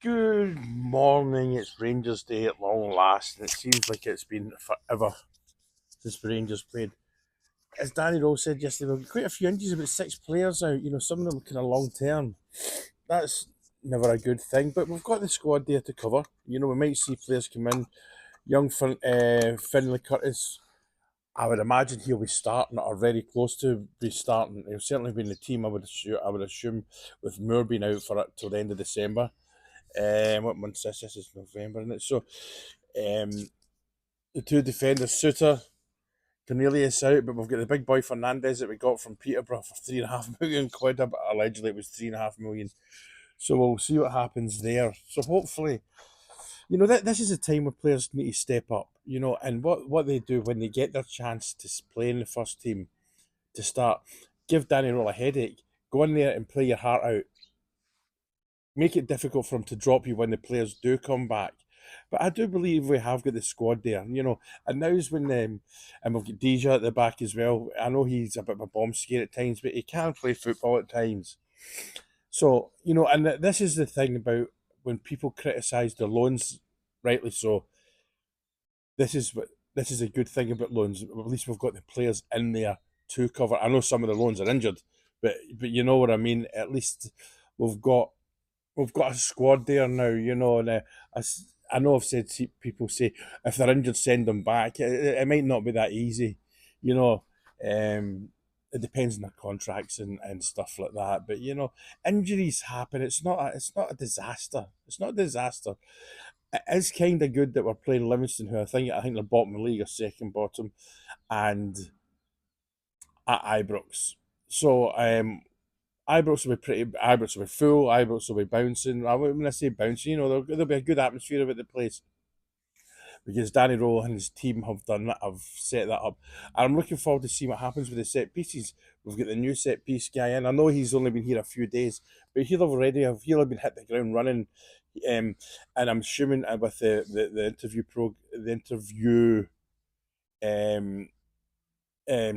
Good morning, it's Rangers Day at long last, and it seems like it's been forever since the Rangers played. As Danny Rose said yesterday, we've got quite a few injuries, about 6 players out, some of them kind of long term. That's never a good thing, but we've got the squad there to cover. We might see players come in. Young Finlay Curtis, I would imagine he'll be starting or very close to be starting. He'll certainly be in the team, I would assume, with Moore being out for it till the end of December. What month is this? This is November, isn't it? So, um, the two defenders, Suter, Cornelius out, but we've got the big boy Fernandez that we got from Peterborough for £3.5 million, but allegedly it was 3.5 million. So we'll see what happens there. So hopefully, this is a time where players need to step up. And what they do when they get their chance to play in the first team to start, give Danny Roll a headache. Go in there and play your heart out, make it difficult for him to drop you when the players do come back. But I do believe we have got the squad there, and now's when and we've got Deja at the back as well. I know he's a bit of a bomb scare at times, but he can play football at times. So, and this is the thing about when people criticise the loans, rightly so. This is a good thing about loans. At least we've got the players in there to cover. I know some of the loans are injured, but you know what I mean. At least we've got we've got a squad there now, and I know I've said people say if they're injured, send them back. It might not be that easy, you know. It depends on their contracts and stuff like that. But injuries happen. It's not a disaster. It's not a disaster. It is kind of good that we're playing Livingston, who I think they're bottom of the league or second bottom, and at Ibrox. So Ibrox will be Ibrox will be full. Ibrox will be bouncing. When I say bouncing, there'll be a good atmosphere about the place because Danny Rowe and his team have done that. Have set that up, and I'm looking forward to see what happens with the set pieces. We've got the new set piece guy in. I know he's only been here a few days, but he'll have been hit the ground running. And I'm assuming with the interview um,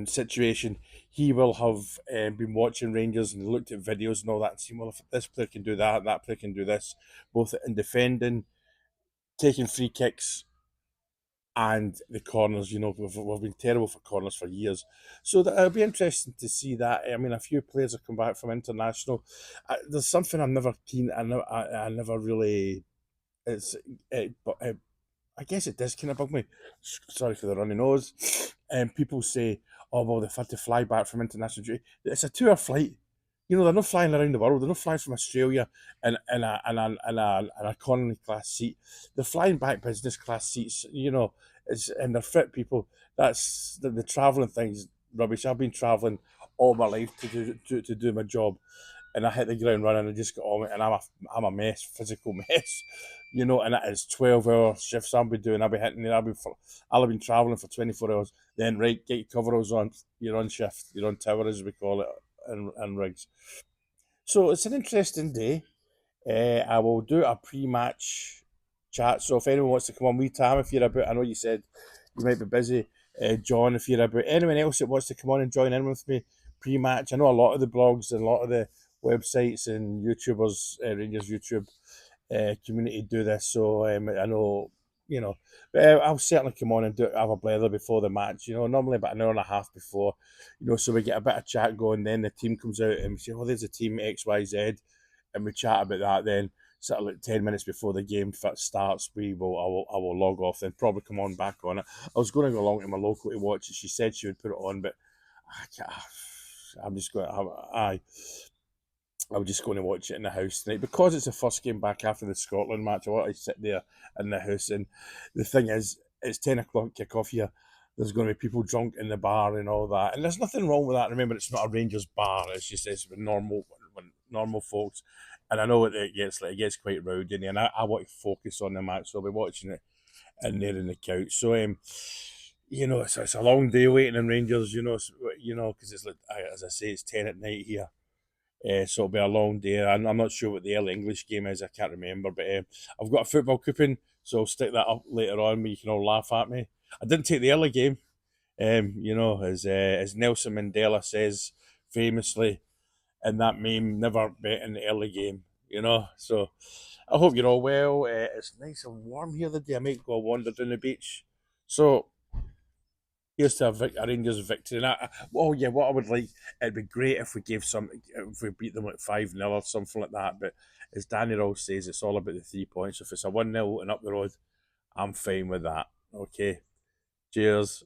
situation, he will have been watching Rangers and looked at videos and all that and seen, well, if this player can do that, that player can do this, both in defending, taking free kicks, and the corners. We've been terrible for corners for years. So it'll be interesting to see that. I mean, a few players have come back from international. There's something I'm never keen, I never really. It's it, but I guess it does kind of bug me. Sorry for the runny nose. And people say, "Oh well, they've had to fly back from international duty." It's a 2 hour flight. They're not flying around the world. They're not flying from Australia in a economy class seat. They're flying back business class seats. And they're fit people. That's the travelling thing's rubbish. I've been travelling all my life to do my job, and I hit the ground running. I just got on it, and I'm a mess, physical mess. And it is 12-hour shifts I'll be doing. I'll be hitting there. I'll have been travelling for 24 hours. Then right, get your coveralls on. You're on shift. You're on tower as we call it, and rigs. So it's an interesting day. I will do a pre-match chat. So if anyone wants to come on, Tam, if you're about, I know you said you might be busy. John, if you're about, anyone else that wants to come on and join in with me pre-match. I know a lot of the blogs and a lot of the websites and YouTubers, Rangers YouTube community do this. So I know, but I'll certainly come on and have a blather before the match. Normally about an hour and a half before. So we get a bit of chat going. Then the team comes out and we say, "Oh, there's a team X, Y, Z," and we chat about that. Then sort of like 10 minutes before the game starts, I will log off. Then probably come on back on it. I was going to go along to my local to watch it. She said she would put it on, but I'm just going. I'm just going to watch it in the house tonight because it's the first game back after the Scotland match. I want to sit there in the house, and the thing is, it's 10 o'clock kick off here. There's going to be people drunk in the bar and all that, and there's nothing wrong with that. Remember, it's not a Rangers bar; it's with normal folks. And I know it gets quite rowdy in there, and I want to focus on the match, so I'll be watching it in there in the couch. So it's a long day waiting in Rangers. Because it's like as I say, it's 10 at night here. So it'll be a long day. I'm not sure what the early English game is. I can't remember. But I've got a football coupon, so I'll stick that up later on. You can all laugh at me. I didn't take the early game. As Nelson Mandela says famously in that meme, never bet in the early game. you know. So I hope you're all well. It's nice and warm here today. I might go wander down the beach. So here's to a Rangers victory. And oh yeah, what I would like, it'd be great if we gave some, if we beat them like 5-0 or something like that. But as Danny Rose says, it's all about the 3 points. If it's a 1-0 and up the road, I'm fine with that. Okay. Cheers.